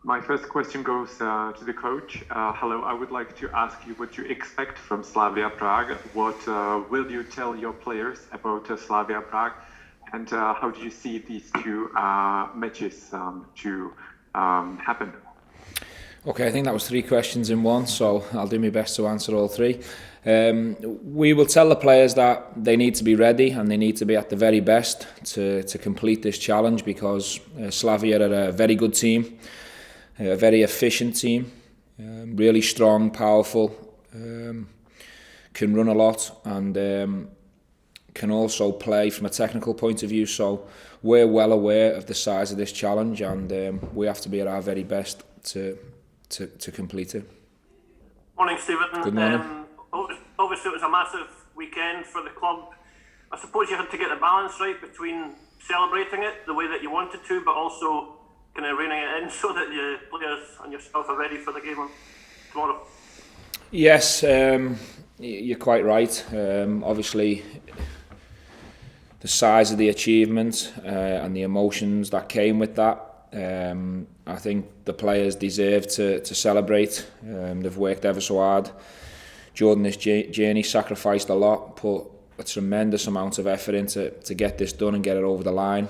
My first question goes to the coach. Hello, I would like to ask you what you expect from Slavia Prague. What will you tell your players about Slavia Prague? And how do you see these two matches to happen? Okay, I think that was 3 questions in one, so I'll do my best to answer all 3. We will tell the players that they need to be ready and they need to be at the very best to complete this challenge, because Slavia are a very good team, a very efficient team, really strong, powerful, can run a lot, and can also play from a technical point of view. So we're well aware of the size of this challenge, and we have to be at our very best to complete it. Morning, Stephen. Good morning. Obviously it was a massive weekend for the club. I suppose you had to get the balance right between celebrating it the way that you wanted to, but also kind of reining it in so that the players and yourself are ready for the game tomorrow. Yes, you're quite right. Obviously the size of the achievement and the emotions that came with that, I think the players deserve to celebrate. They've worked ever so hard during this journey, sacrificed a lot, put a tremendous amount of effort into to get this done and get it over the line.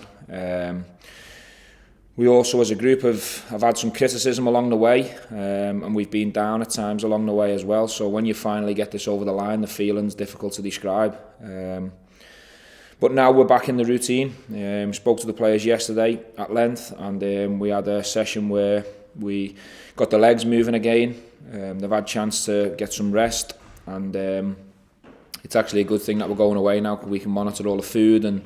We also as a group have had some criticism along the way, and we've been down at times along the way as well. So when you finally get this over the line, the feeling's difficult to describe. But now we're back in the routine. Spoke to the players yesterday at length, and we had a session where we got the legs moving again. They've had a chance to get some rest, and it's actually a good thing that we're going away now, because we can monitor all the food and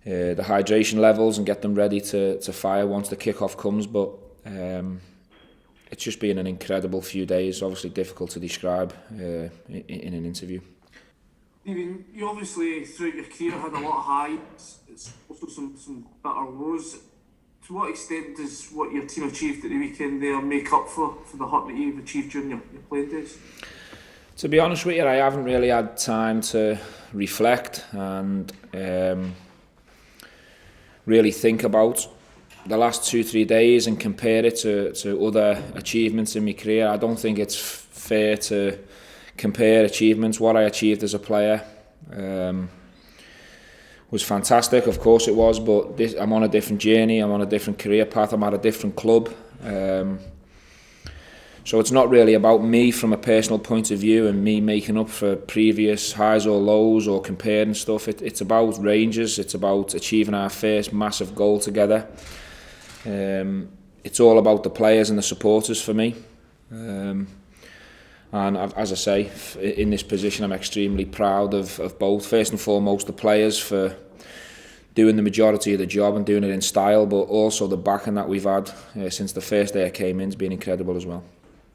the hydration levels and get them ready to fire once the kick-off comes. But it's just been an incredible few days, obviously difficult to describe in an interview. Stephen, you obviously throughout your career had a lot of highs, it's also some better lows. To what extent does what your team achieved at the weekend there make up for the hurt that you've achieved during your playing days? To be honest with you, I haven't really had time to reflect and really think about the last 2-3 days and compare it to other achievements in my career. I don't think it's fair to compare achievements. What I achieved as a player was fantastic, of course it was, but I'm on a different journey, I'm on a different career path, I'm at a different club. So it's not really about me from a personal point of view and me making up for previous highs or lows or comparing stuff. It's about Rangers, it's about achieving our first massive goal together. It's all about the players and the supporters for me. And as I say, in this position, I'm extremely proud of both. First and foremost, the players for doing the majority of the job and doing it in style, but also the backing that we've had since the first day I came in has been incredible as well.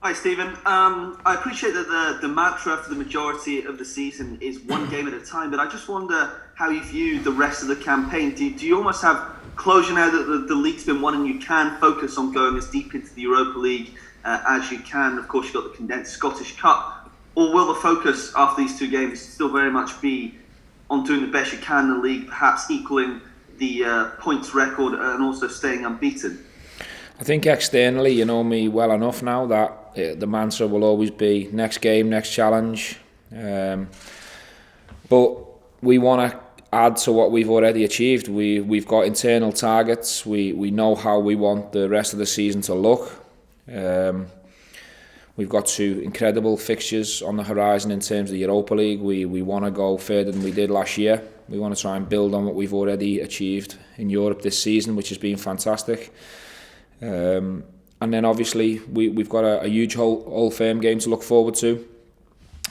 Hi Stephen, I appreciate that the mantra for the majority of the season is one game at a time, but I just wonder how you view the rest of the campaign. Do you almost have closure now that the league's been won and you can focus on going as deep into the Europa League as you can? Of course, you've got the condensed Scottish Cup. Or will the focus after these 2 games still very much be on doing the best you can in the league, perhaps equaling the points record and also staying unbeaten? I think externally, you know me well enough now that the mantra will always be next game, next challenge. But we want to add to what we've already achieved. We've got internal targets. We know how we want the rest of the season to look. We've got 2 incredible fixtures on the horizon in terms of the Europa League. We want to go further than we did last year. We want to try and build on what we've already achieved in Europe this season, which has been fantastic. And then obviously we've got a huge Old Firm game to look forward to.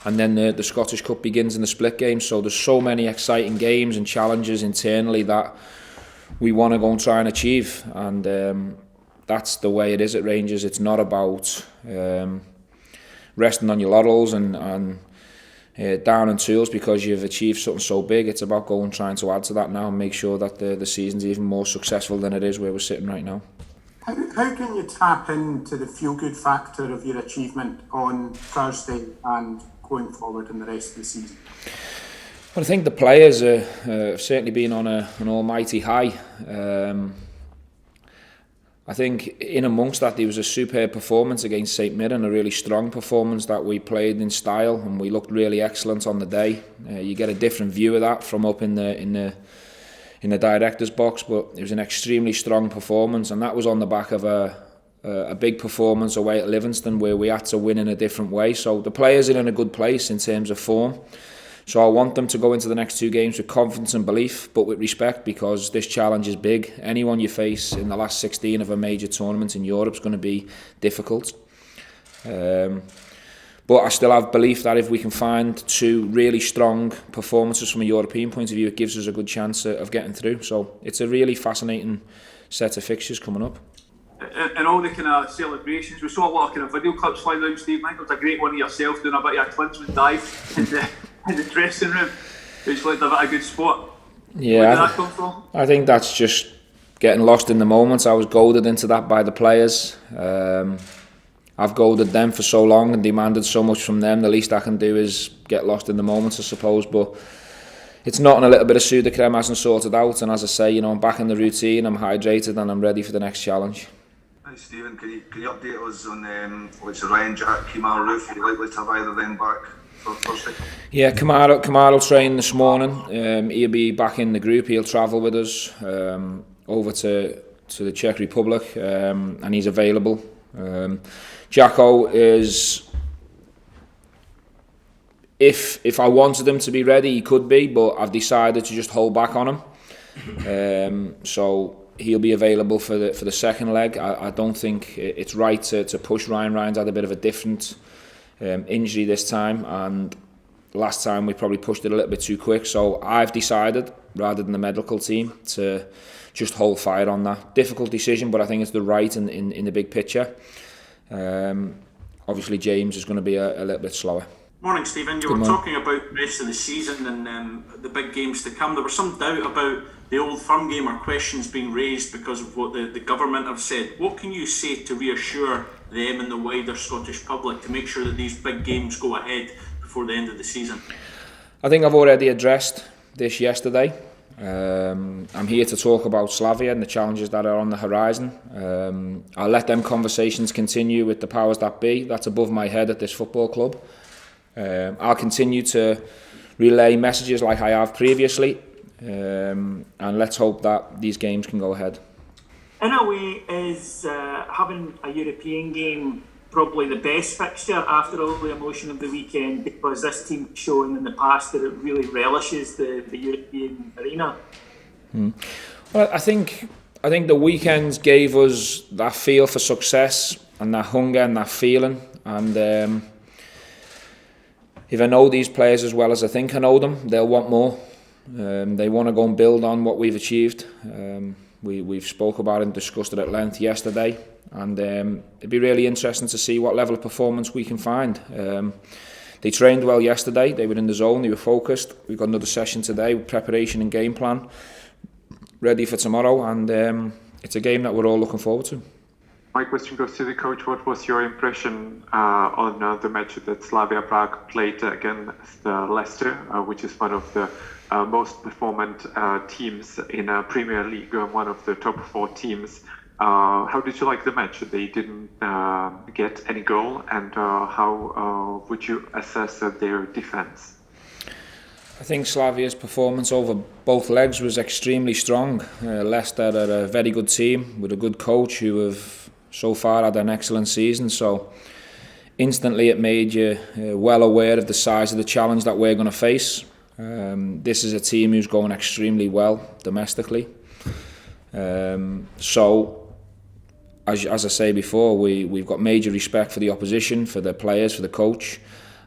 And then the Scottish Cup begins in the split game. So there's so many exciting games and challenges internally that we want to go and try and achieve. And that's the way it is at Rangers. It's not about resting on your laurels and down in tools because you've achieved something so big. It's about going trying to add to that now and make sure that the season's even more successful than it is where we're sitting right now. How can you tap into the feel-good factor of your achievement on Thursday and going forward in the rest of the season? Well, I think the players have certainly been on an almighty high. I think in amongst that there was a superb performance against St Mirren, a really strong performance that we played in style, and we looked really excellent on the day. You get a different view of that from up in the director's box, but it was an extremely strong performance, and that was on the back of a big performance away at Livingston where we had to win in a different way. So the players are in a good place in terms of form. So I want them to go into the next 2 games with confidence and belief, but with respect, because this challenge is big. Anyone you face in the last 16 of a major tournament in Europe is going to be difficult. But I still have belief that if we can find 2 really strong performances from a European point of view, it gives us a good chance of getting through. So it's a really fascinating set of fixtures coming up. And all the kind of celebrations, we saw a lot of kind of video clips flying around, Steve. I think there was a great one of yourself doing a bit of a Klinsmann dive in the dressing room, which looked a bit of a good spot. Yeah, where did that come from? I think that's just getting lost in the moment. I was goaded into that by the players. I've goaded them for so long and demanded so much from them. The least I can do is get lost in the moments, I suppose. But it's not, and a little bit of Sudocrem hasn't sorted out. And as I say, I'm back in the routine, I'm hydrated, and I'm ready for the next challenge. Hi Stephen, can you update us on which Ryan, Jack, Kemar, Roof? Are you likely to have either of them back for Thursday? Yeah, Kemar will train this morning. He'll be back in the group. He'll travel with us over to the Czech Republic, and he's available. Jacko is, if I wanted him to be ready, he could be, but I've decided to just hold back on him. So he'll be available for the second leg. I don't think it's right to push Ryan. Ryan's had a bit of a different injury this time, and last time we probably pushed it a little bit too quick. So I've decided, rather than the medical team, to just hold fire on that. Difficult decision, but I think it's the right in the big picture. Obviously James is going to be a little bit slower. Morning Stephen, you were talking about the rest of the season and the big games to come. There was some doubt about the Old Firm game, or questions being raised because of what the government have said. What can you say to reassure them and the wider Scottish public to make sure that these big games go ahead before the end of the season? I think I've already addressed this yesterday. I'm here to talk about Slavia and the challenges that are on the horizon. I'll let them conversations continue with the powers that be. That's above my head at this football club. I'll continue to relay messages like I have previously, and let's hope that these games can go ahead. In a way, is having a European game probably the best fixture after all the emotion of the weekend, because this team's shown in the past that it really relishes the European arena? Well, I think the weekends gave us that feel for success and that hunger and that feeling, and if I know these players as well as I think I know them, they'll want more. They want to go and build on what we've achieved. We've spoke about it and discussed it at length yesterday, and it'd be really interesting to see what level of performance we can find. They trained well yesterday, they were in the zone, they were focused. We've got another session today with preparation and game plan ready for tomorrow, and it's a game that we're all looking forward to. My question goes to the coach. What was your impression on the match that Slavia Prague played against Leicester, which is one of the most performant teams in Premier League, one of the top 4 teams? How did you like the match? They didn't get any goal, and how would you assess their defence? I think Slavia's performance over both legs was extremely strong. Leicester are a very good team with a good coach who have so far had an excellent season, so instantly it made you well aware of the size of the challenge that we're going to face. This is a team who's going extremely well domestically, so as I say before, we've got major respect for the opposition, for the players, for the coach,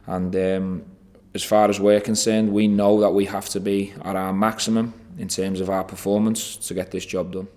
and as far as we're concerned, we know that we have to be at our maximum in terms of our performance to get this job done.